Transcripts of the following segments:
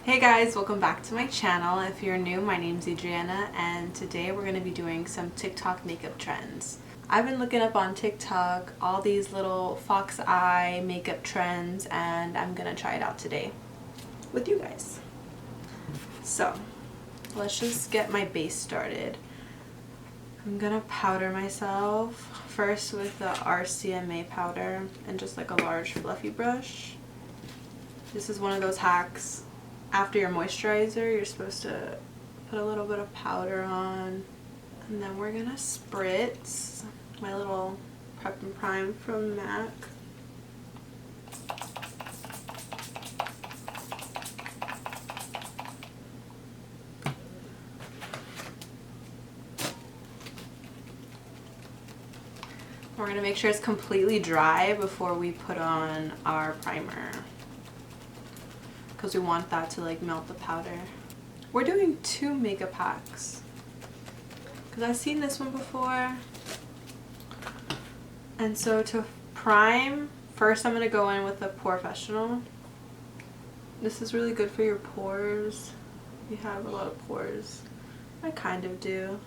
Hey guys, welcome back to my channel. If you're new, my name's Adriana and today we're going to be doing some TikTok makeup trends. I've been looking up on TikTok all these little fox eye makeup trends and I'm going to try it out today with you guys. So let's just get my base started. I'm going to powder myself first with the RCMA powder and just like a large fluffy brush. This is one of those hacks. After your moisturizer, you're supposed to put a little bit of powder on, and then we're gonna spritz my little Prep and Prime from MAC. We're gonna make sure it's completely dry before we put on our primer, because we want that to like melt the powder. We're doing 2 makeup packs because I've seen this one before. And so to prime, first I'm going to go in with a Professional. This is really good for your pores. You have a lot of pores. I kind of do.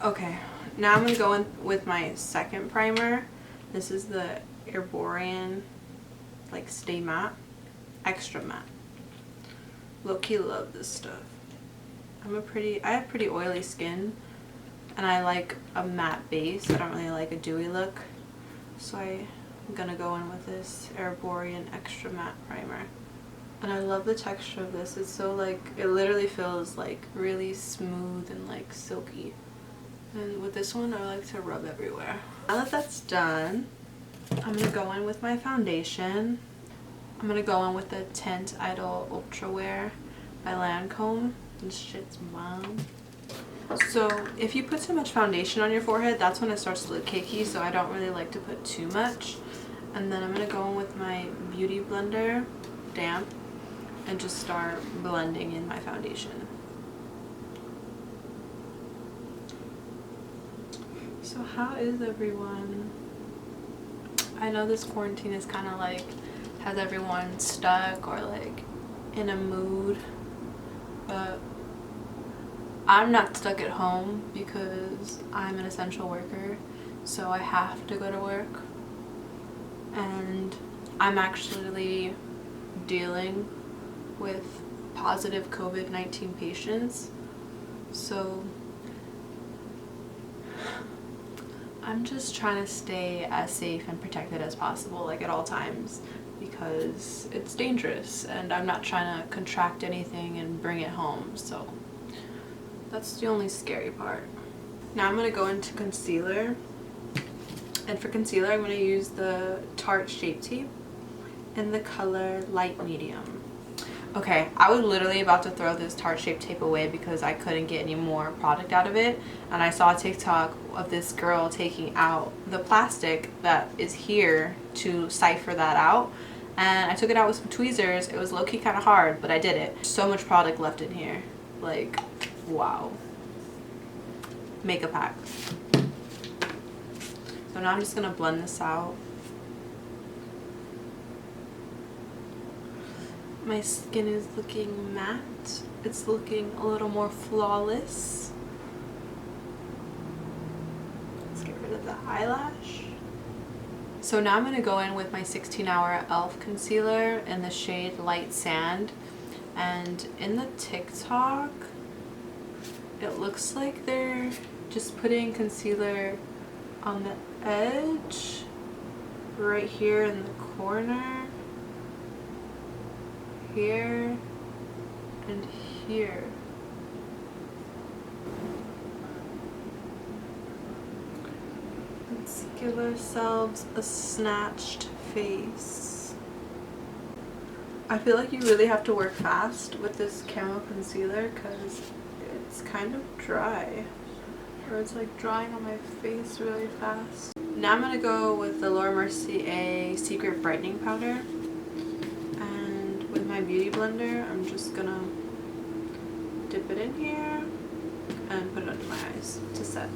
Okay, now I'm going to go in with my second primer. This is the Herborian like Stay Matte. Extra matte. Low-key love this stuff. I have pretty oily skin and I like a matte base. I don't really like a dewy look. So I'm gonna go in with this Herborian Extra Matte Primer. And I love the texture of this. It's so like, it literally feels like really smooth and like silky. And with this one I like to rub everywhere. Now that that's done, I'm gonna go in with my foundation. I'm gonna go in with the Tint Idol Ultra Wear by Lancome. This shit's bomb. So if you put too much foundation on your forehead, that's when it starts to look cakey, so I don't really like to put too much. And then I'm gonna go in with my Beauty Blender, damp, and just start blending in my foundation. So how is everyone? I know this quarantine is kind of like has everyone stuck or like in a mood, but I'm not stuck at home because I'm an essential worker, so I have to go to work, and I'm actually dealing with positive COVID-19 patients, so I'm just trying to stay as safe and protected as possible, like at all times, because it's dangerous and I'm not trying to contract anything and bring it home, so that's the only scary part. Now I'm going to go into concealer, and for concealer I'm going to use the Tarte Shape Tape in the color Light Medium. Okay, I was literally about to throw this Tarte Shape Tape away because I couldn't get any more product out of it, and I saw a TikTok of this girl taking out the plastic that is here to cipher that out, and I took it out with some tweezers. It was low-key kind of hard, but I did it. So much product left in here, like wow. Makeup hack. So now I'm just gonna blend this out. My skin is looking matte. It's looking a little more flawless. Let's get rid of the eyelash. So now I'm going to go in with my 16-hour e.l.f. concealer in the shade Light Sand. And in the TikTok, it looks like they're just putting concealer on the edge, right here in the corner, here, and here. Let's give ourselves a snatched face. I feel like you really have to work fast with this camo concealer because it's kind of dry, or it's like drying on my face really fast. Now I'm gonna go with the Laura Mercier Secret Brightening Powder, and with my Beauty Blender I'm just gonna dip it in here and put it under my eyes to set.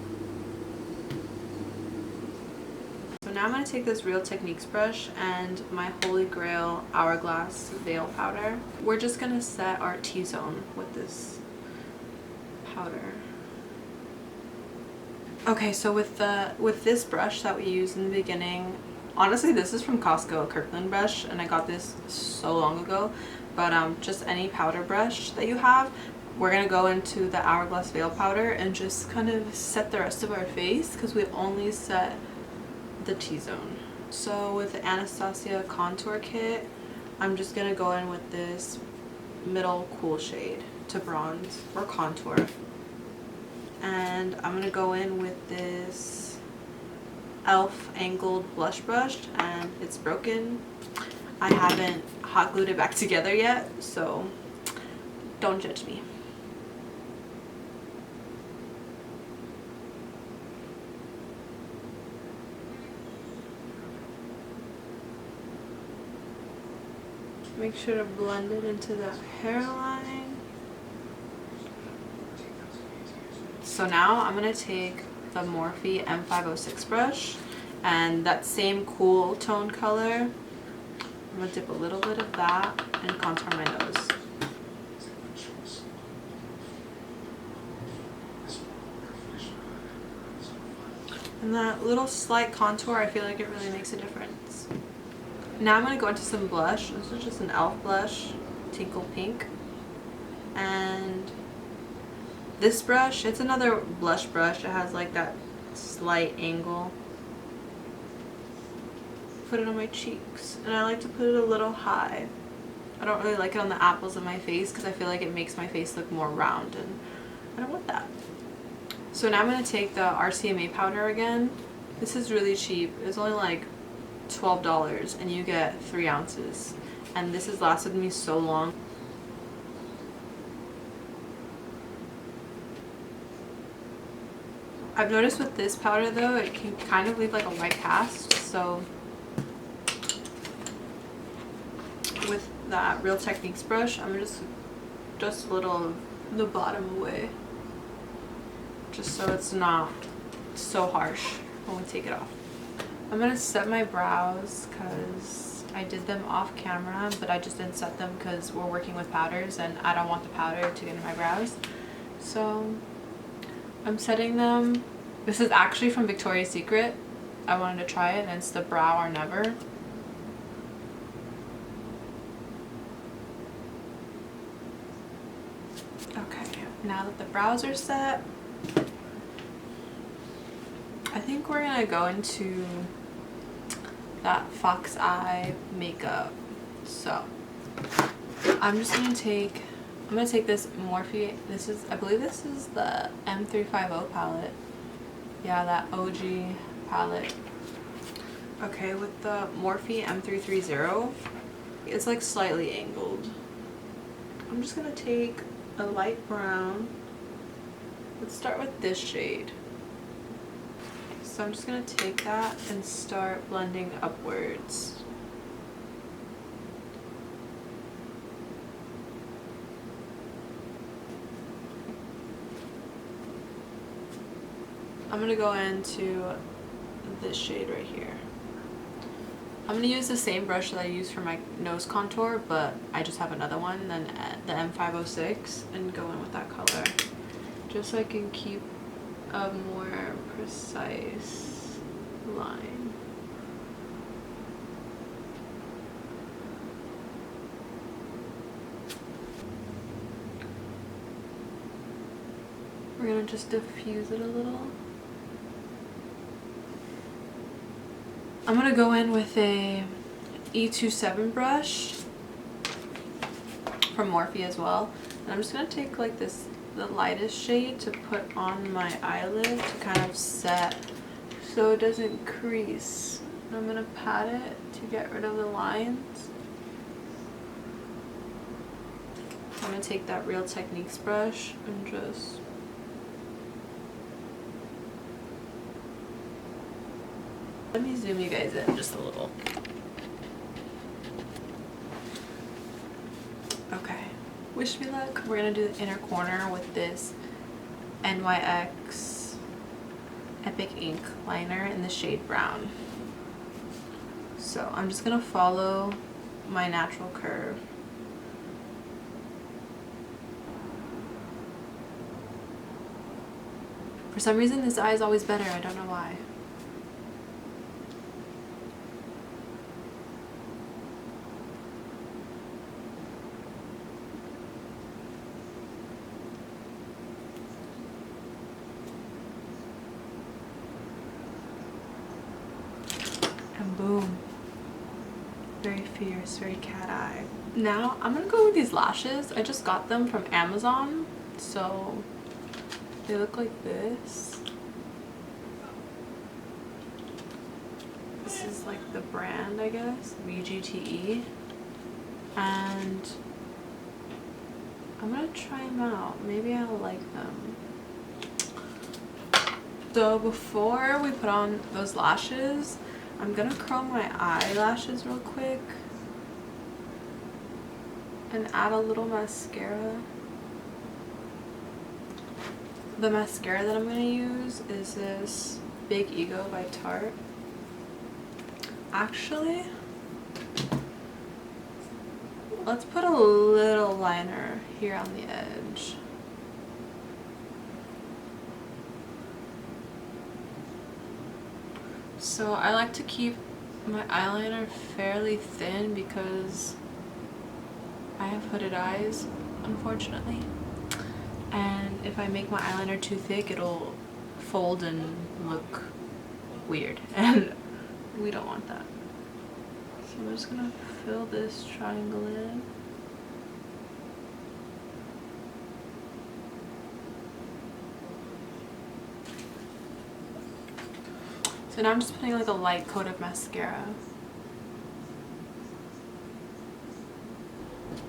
So now I'm going to take this Real Techniques brush and my Holy Grail Hourglass Veil Powder. We're just going to set our T-zone with this powder. Okay, so with this brush that we used in the beginning, honestly this is from Costco, a Kirkland brush, and I got this so long ago, but just any powder brush that you have, we're going to go into the Hourglass Veil Powder and just kind of set the rest of our face because we only set the T-zone. So with the Anastasia Contour Kit, I'm just going to go in with this middle cool shade to bronze or contour. And I'm going to go in with this e.l.f. angled blush brush, and it's broken. I haven't hot glued it back together yet, so don't judge me. Make sure to blend it into the hairline. So now I'm going to take the Morphe M506 brush and that same cool tone color. I'm going to dip a little bit of that and contour my nose. And that little slight contour, I feel like it really makes a difference. Now I'm going to go into some blush. This is just an e.l.f. blush, Tinkle Pink. And this brush, it's another blush brush. It has like that slight angle. Put it on my cheeks. And I like to put it a little high. I don't really like it on the apples of my face because I feel like it makes my face look more round, and I don't want that. So now I'm going to take the RCMA powder again. This is really cheap. It's only like $12 and you get 3 ounces. And this has lasted me so long. I've noticed with this powder though, it can kind of leave like a white cast, so with that Real Techniques brush, I'm just a little the bottom away, just so it's not so harsh when we take it off. I'm gonna set my brows because I did them off camera, but I just didn't set them because we're working with powders and I don't want the powder to get in my brows. So I'm setting them. This is actually from Victoria's Secret. I wanted to try it, and it's the Brow or Never. Okay, now that the brows are set, I think we're gonna go into that Fox Eye makeup. So I'm gonna take this Morphe. I believe this is the M350 palette. Yeah, that OG palette. Okay, with the Morphe M330, it's like slightly angled. I'm just gonna take a light brown. Let's start with this shade. So I'm just gonna take that and start blending upwards. I'm gonna go into this shade right here. I'm gonna use the same brush that I used for my nose contour, but I just have another one, then the M506, and go in with that color, just so I can keep a more precise line. We're gonna just diffuse it a little. I'm gonna go in with a E27 brush from Morphe as well, and I'm just gonna take like the lightest shade to put on my eyelid to kind of set so it doesn't crease. And I'm gonna pat it to get rid of the lines. I'm gonna take that Real Techniques brush and just let me zoom you guys in just a little. Okay, wish me luck. We're gonna do the inner corner with this NYX Epic Ink liner in the shade brown. So I'm just gonna follow my natural curve. For some reason this eye is always better, I don't know why. And boom. Very fierce, very cat eye. Now I'm gonna go with these lashes. I just got them from Amazon, so they look like this. This is like the brand, I guess, VGTE. And I'm gonna try them out. Maybe I'll like them. So before we put on those lashes, I'm gonna curl my eyelashes real quick and add a little mascara. The mascara that I'm gonna use is this Big Ego by Tarte. Actually, let's put a little liner here on the edge. So I like to keep my eyeliner fairly thin because I have hooded eyes, unfortunately. And if I make my eyeliner too thick, it'll fold and look weird. And we don't want that. So I'm just gonna fill this triangle in. So now I'm just putting like a light coat of mascara.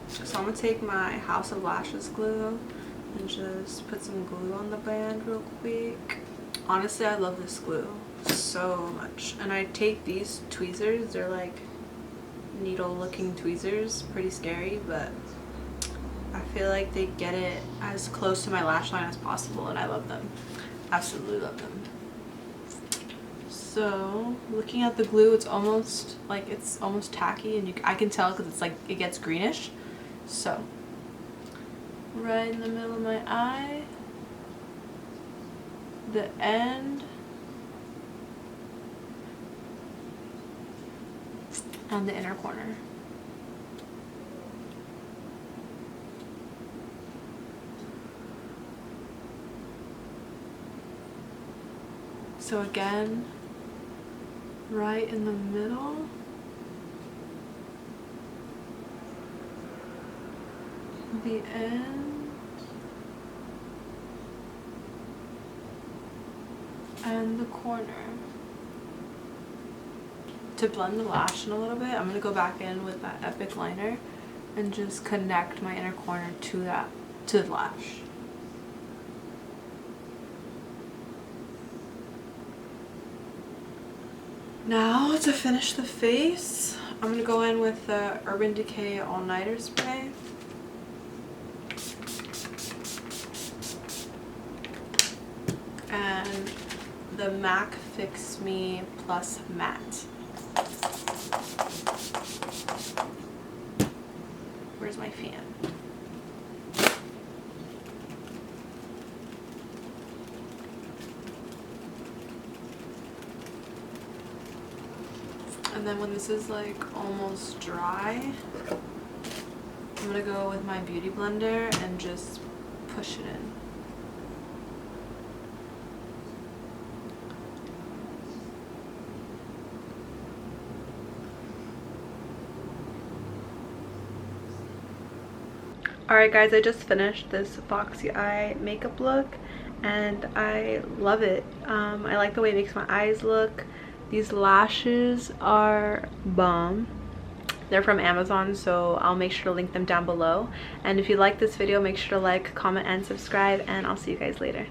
So I'm gonna take my House of Lashes glue and just put some glue on the band real quick. Honestly, I love this glue so much. And I take these tweezers, they're like needle looking tweezers, pretty scary, but I feel like they get it as close to my lash line as possible, and I love them. Absolutely love them. So looking at the glue, it's almost tacky, and I can tell because it's like it gets greenish. So right in the middle of my eye, the end, and the inner corner. So again, right in the middle, the end, and the corner. To blend the lash in a little bit, I'm going to go back in with that Epic liner and just connect my inner corner to the lash. Now to finish the face, I'm going to go in with the Urban Decay All Nighter Spray. And the MAC Fix Me Plus Matte. Where's my fan? And then when this is like almost dry, I'm gonna go with my beauty blender and just push it in. Alright guys, I just finished this Foxy Eye makeup look and I love it. I like the way it makes my eyes look. These lashes are bomb. They're from Amazon, so I'll make sure to link them down below. And if you like this video, make sure to like, comment, and subscribe, and I'll see you guys later.